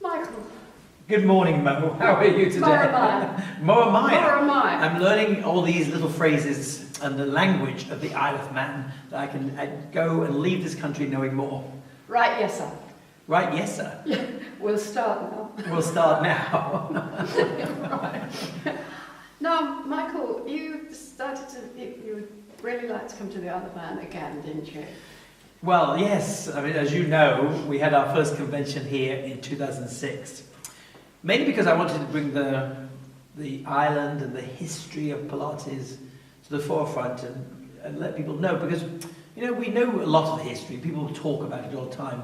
Michael. Good morning, Mo. How are you today? Moramai. I'm learning all these little phrases and the language of the Isle of Man that I can go and leave this country knowing more. Right, yes, sir. Right, yes, sir. Yeah, we'll start now. We'll start now. Right. Now, Michael, you decided you would really like to come to the Isle of Man again, didn't you? Well, yes. I mean, as you know, we had our first convention here in 2006. Mainly because I wanted to bring the island and the history of Pilates to the forefront and let people know. Because, you know, we know a lot of the history. People talk about it all the time.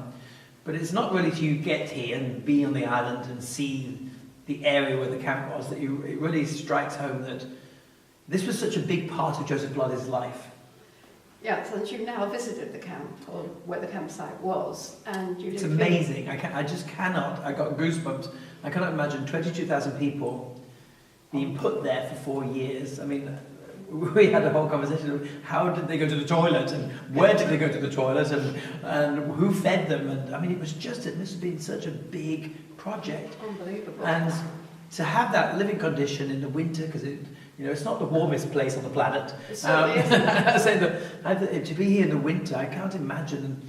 But it's not really till you get here and be on the island and see the area where the camp was that it really strikes home that this was such a big part of Joseph Pilates' life. Yeah, so that you've now visited the camp, or where the campsite was, and you. It's amazing. I just cannot. I got goosebumps. I cannot imagine 22,000 people being put there for 4 years. I mean, we had a whole conversation of how did they go to the toilet and where did they go to the toilet and who fed them. And I mean, it was just, this has been such a big project. Unbelievable. And to have that living condition in the winter, because it's not the warmest place on the planet. It certainly isn't. To be here in the winter, I can't imagine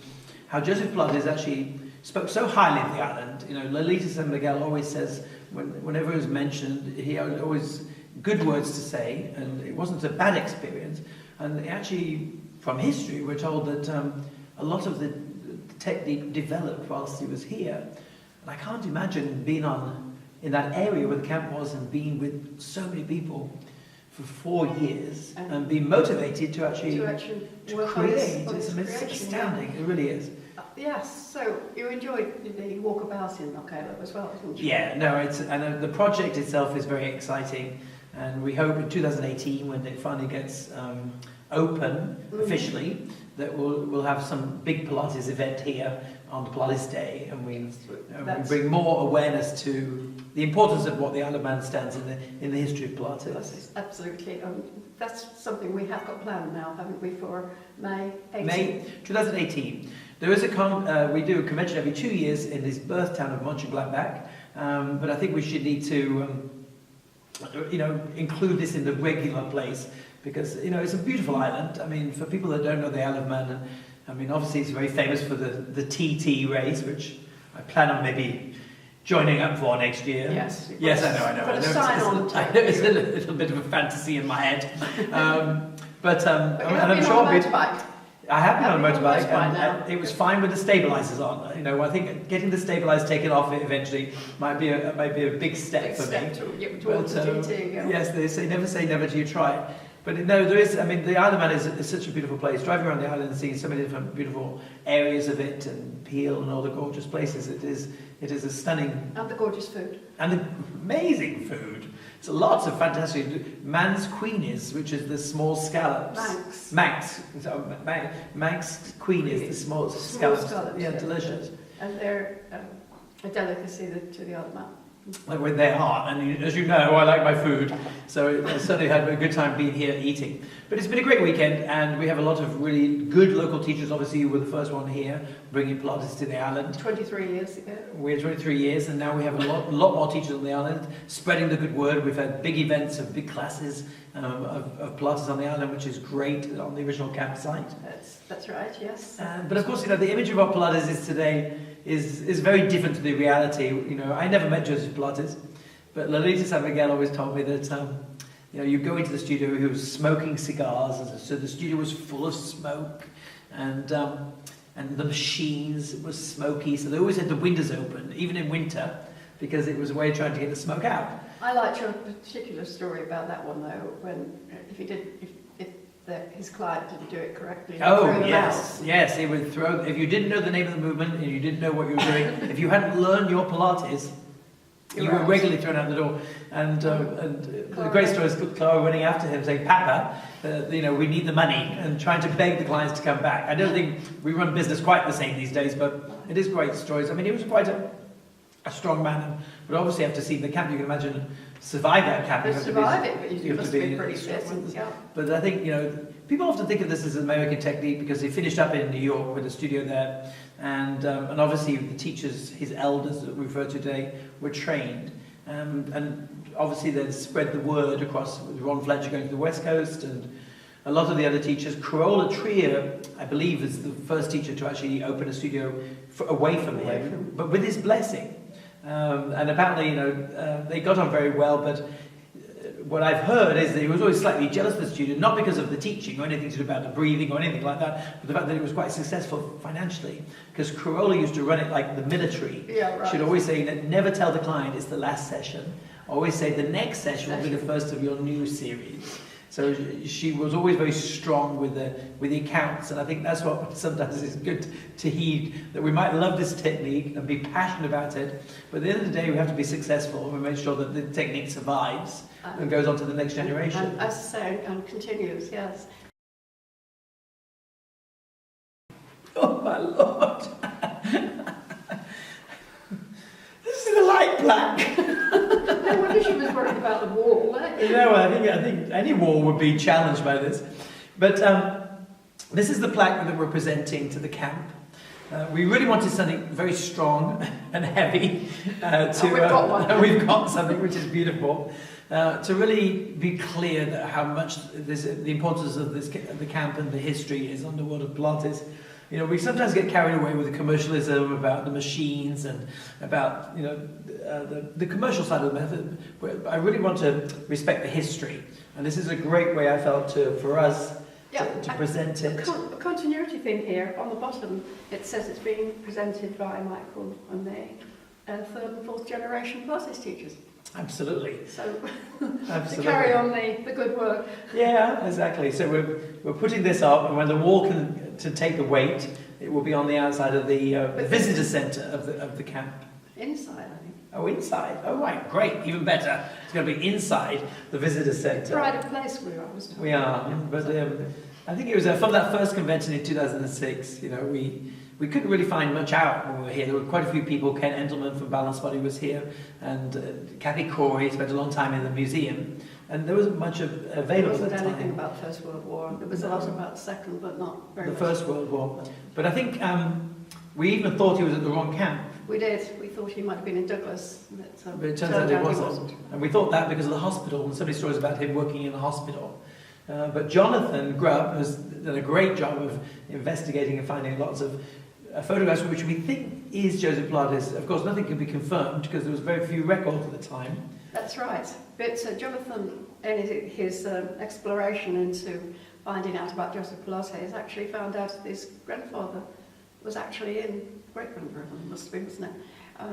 how Joseph Pilates actually spoke so highly of the island. You know, Pilates Micheal always says, whenever it was mentioned, he had always good words to say, and it wasn't a bad experience. And actually, from history, we're told that a lot of the technique developed whilst he was here. And I can't imagine being in that area where the camp was and being with so many people for 4 years and being motivated to actually work on create. this It's creation, astounding. yeah. It really is. Yes, so you enjoyed the walkabout in Micheal as well, didn't you? Yeah, no, the project itself is very exciting, and we hope in 2018, when it finally gets open officially, that we'll have some big Pilates event here on Pilates Day, and we bring more awareness to the importance of what the Isle of Man stands in the history of Pilates. Absolutely. That's something we have got planned now, haven't we, for May 18th? May 2018. There is we do a convention every 2 years in this birth town of Mönchengladbach, but I think we should need to, include this in the regular place because, it's a beautiful island. I mean, for people that don't know the Isle of Man, I mean, obviously it's very famous for the TT race, which I plan on maybe joining up for next year. Yes. Yes, I know. I know it's a little bit of a fantasy in my head. But I'm sure on a motorbike. I have been on a motorbike, and it was fine with the stabilizers on. I think getting the stabilizers taken off it eventually might be a big step for me. Towards the GT, yeah. Yes, they say never till you try it. But no, there is. I mean, the Isle of Man is such a beautiful place. Driving around the island and seeing so many different beautiful areas of it, and Peel and all the gorgeous places. It is a stunning. And the gorgeous food. And the amazing food. It's lots of fantastic. Manx queenies, which is the small scallops. Manx queenies, the small scallops. Yeah, delicious. And they're a delicacy to the Isle of Man. When they are, and as you know, I like my food, so I certainly had a good time being here eating. But it's been a great weekend, and we have a lot of really good local teachers. Obviously, you were the first one here, bringing Pilates to the island. 23 years ago. We had 23 years, and now we have a lot more teachers on the island, spreading the good word. We've had big events of big classes of Pilates on the island, which is great on the original campsite. That's right, yes. But of course, the image of what Pilates is today is very different to the reality. I never met Joseph Pilates, but Pilates Micheal always told me that you go into the studio, he was smoking cigars, and so the studio was full of smoke, and the machines was smoky, so they always had the windows open, even in winter, because it was a way of trying to get the smoke out. I liked your particular story about that one though, when his client didn't do it correctly. Oh, yes, he would throw. If you didn't know the name of the movement and you didn't know what you were doing, if you hadn't learned your Pilates, you were regularly thrown out the door. And the great story is Clara running after him saying, "Papa, we need the money," and trying to beg the clients to come back. I don't think we run business quite the same these days, but it is great stories. I mean, he was quite a strong man, but obviously after seeing the camp, you can imagine survive that camp. To survive it, but you must be pretty fit. Yeah. But I think, people often think of this as an American technique because he finished up in New York with a studio there, and obviously the teachers, his elders that we refer to today, were trained, and obviously then spread the word across, with Ron Fletcher going to the West Coast, and a lot of the other teachers. Corolla Trier, I believe, is the first teacher to actually open a studio away from him, but with his blessing. And apparently, they got on very well, but what I've heard is that he was always slightly jealous of the studio, not because of the teaching or anything to do about the breathing or anything like that, but the fact that it was quite successful financially. Because Corolla used to run it like the military. Yeah, right. She'd always say that never tell the client it's the last session. Always say the next session will be the first of your new series. So she was always very strong with the accounts, and I think that's what sometimes is good to heed, that we might love this technique and be passionate about it, but at the end of the day we have to be successful and make sure that the technique survives and goes on to the next generation. And as I say, and continues, yes. Oh my Lord! This is a light plaque! No wonder she was worried about the wall. I think any wall would be challenged by this. But this is the plaque that we're presenting to the camp. We really wanted something very strong and heavy. We've got one. We've got something which is beautiful. To really be clear that how much the importance of the camp and the history is on the world of Pilates. We sometimes get carried away with the commercialism about the machines and about the commercial side of the method. I really want to respect the history, and this is a great way I felt for us to present it. A continuity thing here on the bottom. It says it's being presented by Michael and me, third and fourth generation Pilates teachers. Absolutely. So to carry on the good work. Yeah, exactly. So we're putting this up, and when the wall to take the weight, it will be on the outside of the visitor centre of the camp. Inside, I think. Oh, inside. Oh, right, great, even better. It's going to be inside the visitor centre. Pride of place we are. We are, but I think it was from that first convention in 2006. We couldn't really find much out when we were here. There were quite a few people. Ken Endelman from Balance Body was here, and Kathy Corey spent a long time in the museum, and there wasn't much available There at wasn't the time. anything about the First World War. There was a lot about the Second, but not very much. The First World War. But I think we even thought he was at the wrong camp. We did. We thought he might have been in Douglas, But it turns out he wasn't. And we thought that because of the hospital, and so many stories about him working in the hospital. But Jonathan Grubb has done a great job of investigating and finding lots of photographs which we think is Joseph Pilates. Of course, nothing can be confirmed because there was very few records at the time. That's right. But Jonathan, in his exploration into finding out about Joseph Pilates, actually found out that his grandfather was actually great-grandfather, must be, wasn't it?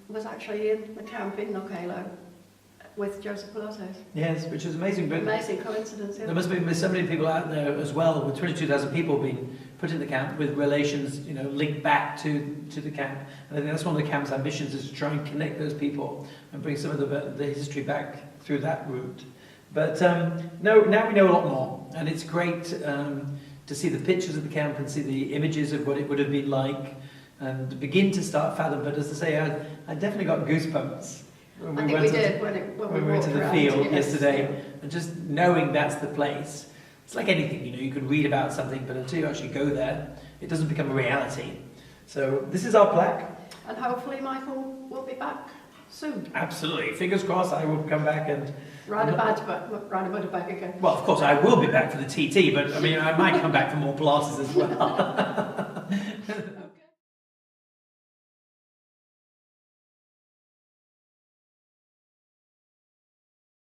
Was actually in the camp in Knockalo with Joseph Pilates. Yes, which is amazing. But amazing coincidence. Yeah. There must be so many people out there as well, with 22,000 people being put in the camp with relations, linked back to the camp. And I think that's one of the camp's ambitions, is to try and connect those people and bring some of the history back through that route. But now we know a lot more, and it's great to see the pictures of the camp and see the images of what it would have been like, and begin to start fathom. But as I say, I definitely got goosebumps when we went to the field yesterday, and just knowing that's the place. It's like anything, you could read about something, but until you actually go there, it doesn't become a reality. So this is our plaque. And hopefully Michael will be back soon. Absolutely. Fingers crossed I will come back and... Ride a motorbike again. Well, of course I will be back for the TT, but I mean, I might come back for more Pilates as well.